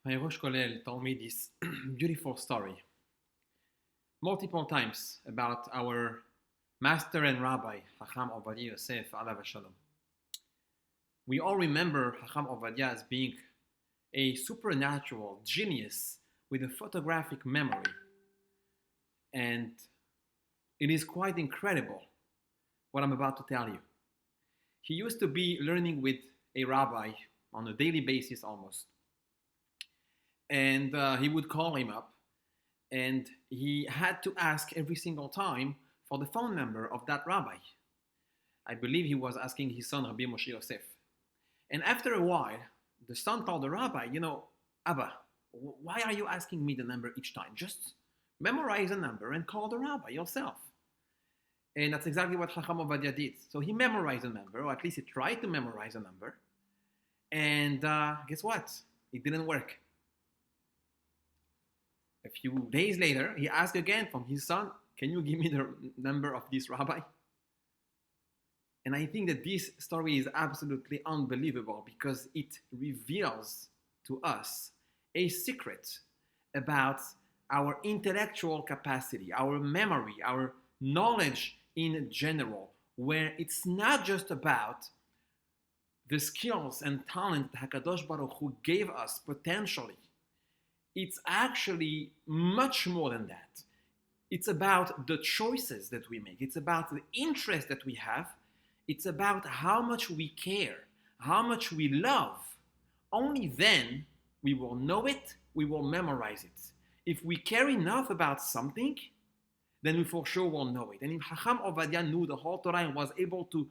My Rosh Kolel told me this beautiful story multiple times about our master and rabbi, Chacham Ovadia Yosef, alav Shalom. We all remember Chacham Ovadia as being a supernatural genius with a photographic memory. And it is quite incredible what I'm about to tell you. He used to be learning with a rabbi on a daily basis almost. And he would call him up, and he had to ask every single time for the phone number of that rabbi. I believe he was asking his son, Rabbi Moshe Yosef. And after a while, the son told the rabbi, Abba, why are you asking me the number each time? Just memorize a number and call the rabbi yourself. And that's exactly what Chacham Ovadia did. So he memorized a number, or at least he tried to memorize a number. And guess what? It didn't work. A few days later, he asked again from his son, can you give me the number of this rabbi? And I think that this story is absolutely unbelievable because it reveals to us a secret about our intellectual capacity, our memory, our knowledge in general, where it's not just about the skills and talent that HaKadosh Baruch Hu gave us potentially. It's actually much more than that. It's about the choices that we make. It's about the interest that we have. It's about how much we care, how much we love. Only then we will know it, we will memorize it. If we care enough about something, then we for sure will know it. And if Chacham Ovadia knew the whole Torah and was able to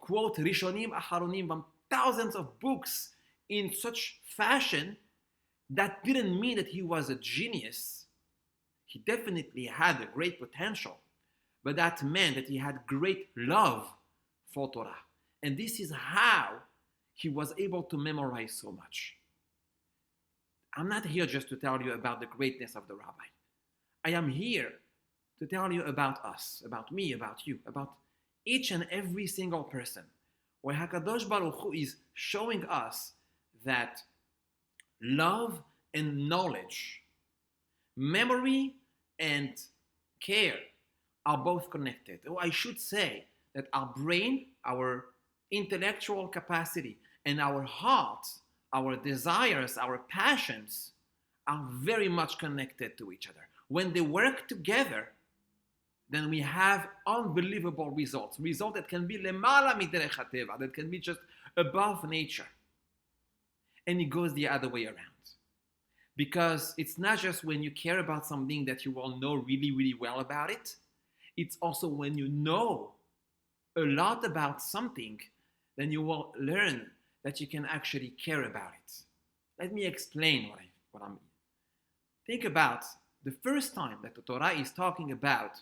quote Rishonim, Acharonim from thousands of books in such fashion, that didn't mean that he was a genius. He definitely had a great potential, but that meant that he had great love for Torah. And this is how he was able to memorize so much. I'm not here just to tell you about the greatness of the rabbi. I am here to tell you about us, about me, about you, about each and every single person, where HaKadosh Baruch Hu is showing us that love and knowledge, memory and care are both connected. Or I should say that our brain, our intellectual capacity, and our heart, our desires, our passions are very much connected to each other. When they work together, then we have unbelievable results. Results that can be lemala miderech hateva, that can be just above nature. And it goes the other way around. Because it's not just when you care about something that you will know really, really well about it. It's also when you know a lot about something, then you will learn that you can actually care about it. Let me explain what I mean. Think about the first time that the Torah is talking about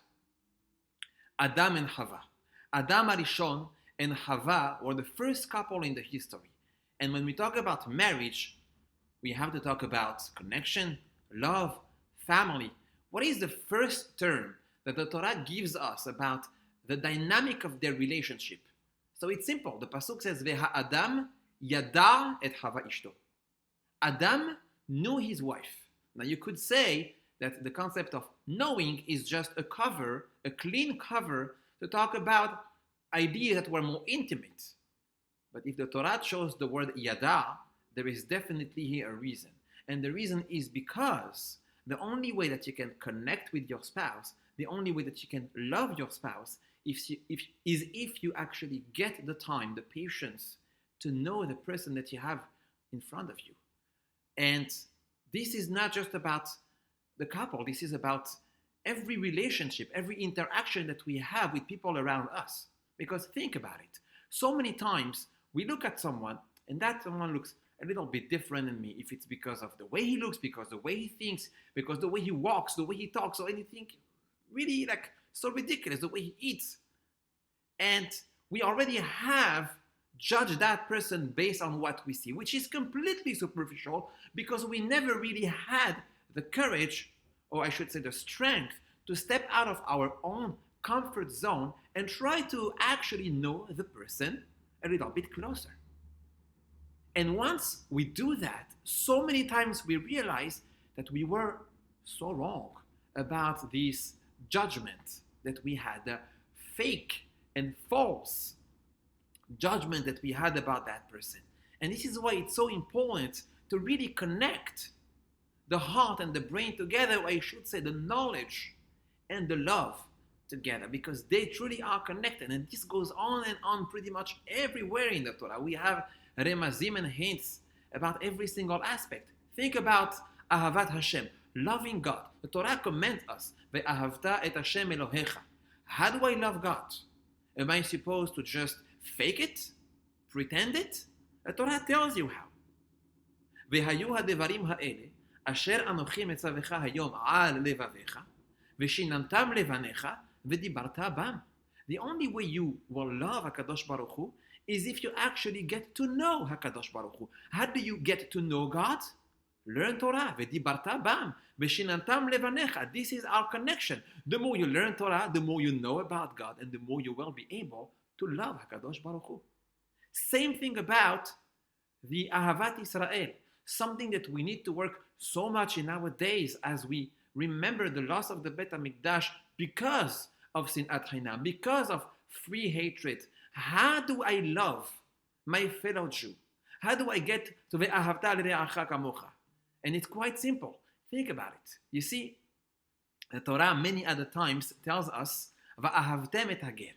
Adam and Chava. Adam Arishon and Chava were the first couple in the history. And when we talk about marriage, we have to talk about connection, love, family. What is the first term that the Torah gives us about the dynamic of their relationship? So it's simple. The pasuk says, "Veha Adam yada et Chava ishto." Adam knew his wife. Now you could say that the concept of knowing is just a cover, a clean cover to talk about ideas that were more intimate. But if the Torah chose the word yada, there is definitely here a reason. And the reason is because the only way that you can connect with your spouse, the only way that you can love your spouse is if you actually get the time, the patience to know the person that you have in front of you. And this is not just about the couple. This is about every relationship, every interaction that we have with people around us. Because think about it. So many times we look at someone and that someone looks a little bit different than me. If it's because of the way he looks, because the way he thinks, because the way he walks, the way he talks, or anything really like so ridiculous, the way he eats. And we already have judged that person based on what we see, which is completely superficial because we never really had the courage, or I should say the strength, to step out of our own comfort zone and try to actually know the person a little bit closer. And once we do that, so many times we realize that we were so wrong about this judgment that we had, the fake and false judgment that we had about that person. And this is why it's so important to really connect the heart and the brain together, or I should say the knowledge and the love together, because they truly are connected. And this goes on and on pretty much everywhere in the Torah. We have remazim and hints about every single aspect. Think about Ahavat Hashem, loving God. The Torah commands us, Ve'ahavta et Hashem Elohecha. How do I love God? Am I supposed to just fake it? Pretend it? The Torah tells you how. והיו הדברים האלה, אשר אנוכי מצווך היום על לבביך, ושיננתם לבניך, ודיברת בם. The only way you will love HaKadosh Baruch Hu is if you actually get to know HaKadosh Baruch Hu. How do you get to know God? Learn Torah, ודיברת בם, ושיננתם לבניך. This is our connection. The more you learn Torah, the more you know about God, and the more you will be able to love HaKadosh Baruch Hu. Same thing about the Ahavat Israel. Something that we need to work so much in our days as we remember the loss of the Bet HaMikdash because of Sinat Chinam, because of free hatred. How do I love my fellow Jew? How do I get to Ve'ahavta l're'acha kamocha? And it's quite simple. Think about it. You see, the Torah many other times tells us Va'ahavtem et hager,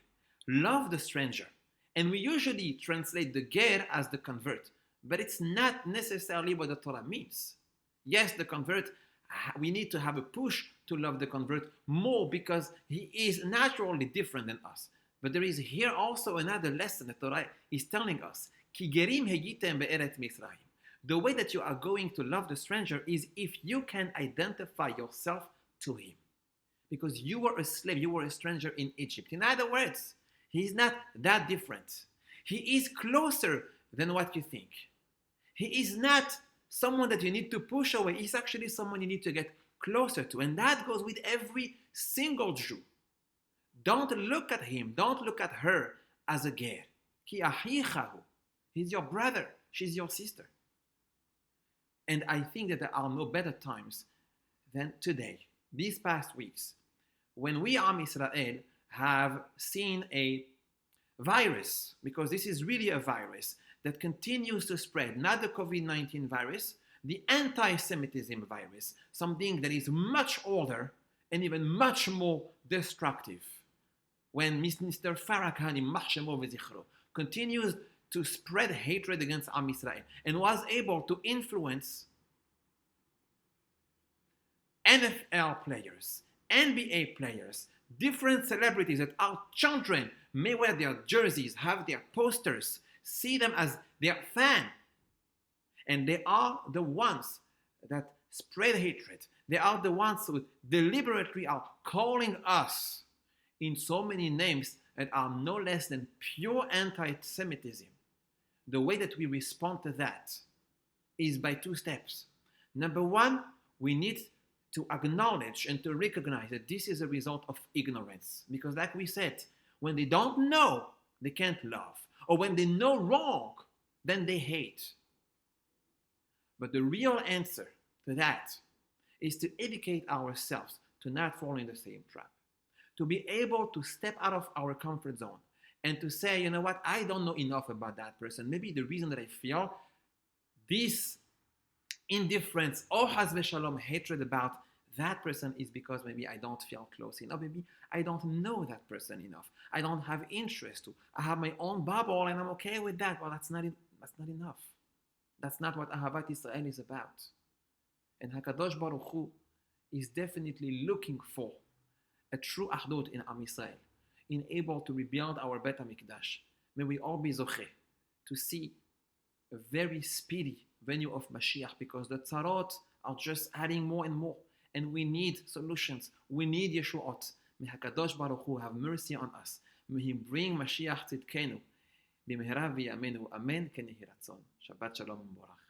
love the stranger. And we usually translate the ger as the convert. But it's not necessarily what the Torah means. Yes, the convert, we need to have a push to love the convert more because he is naturally different than us. But there is here also another lesson the Torah is telling us. Ki gerim heyitem be'eret Mitzrayim. The way that you are going to love the stranger is if you can identify yourself to him. Because you were a slave, you were a stranger in Egypt. In other words, he is not that different. He is closer than what you think. He is not someone that you need to push away. He's actually someone you need to get closer to. And that goes with every single Jew. Don't look at him, don't look at her as a ger. Ki ahichahu. He's your brother, she's your sister. And I think that there are no better times than today, these past weeks, when we, Am Israel, have seen a virus, because this is really a virus that continues to spread, not the COVID-19 virus, the anti-Semitism virus, something that is much older and even much more destructive. When Mr. Farrakhan, Yimach Shemo v'zichro, continues to spread hatred against Am Yisrael and was able to influence NFL players, NBA players, different celebrities that our children may wear their jerseys, have their posters, see them as their fan. And they are the ones that spread hatred. They are the ones who deliberately are calling us in so many names that are no less than pure anti-Semitism. The way that we respond to that is by two steps. Number one, we need to acknowledge and to recognize that this is a result of ignorance. Because like we said, when they don't know, they can't love. Or when they know wrong, then they hate. But the real answer to that is to educate ourselves to not fall in the same trap. To be able to step out of our comfort zone and to say, you know what, I don't know enough about that person. Maybe the reason that I feel this indifference or Chas v'Shalom hatred about that person is because maybe I don't feel close enough. Maybe I don't know that person enough. I don't have interest to. I have my own bubble and I'm okay with that. Well, that's not enough. That's not what Ahavat Israel is about. And HaKadosh Baruch Hu is definitely looking for a true Achdut in Am Yisrael, in able to rebuild our Bet HaMikdash. May we all be zocheh to see a very speedy venue of Mashiach, because the tzarot are just adding more and more. And we need solutions. We need Yeshuot. May HaKadosh Baruch Hu have mercy on us. May He bring Mashiach Tzidkenu. B'mehera v'yamenu. Amen. Ken yehi ratzon. Shabbat shalom u'morach.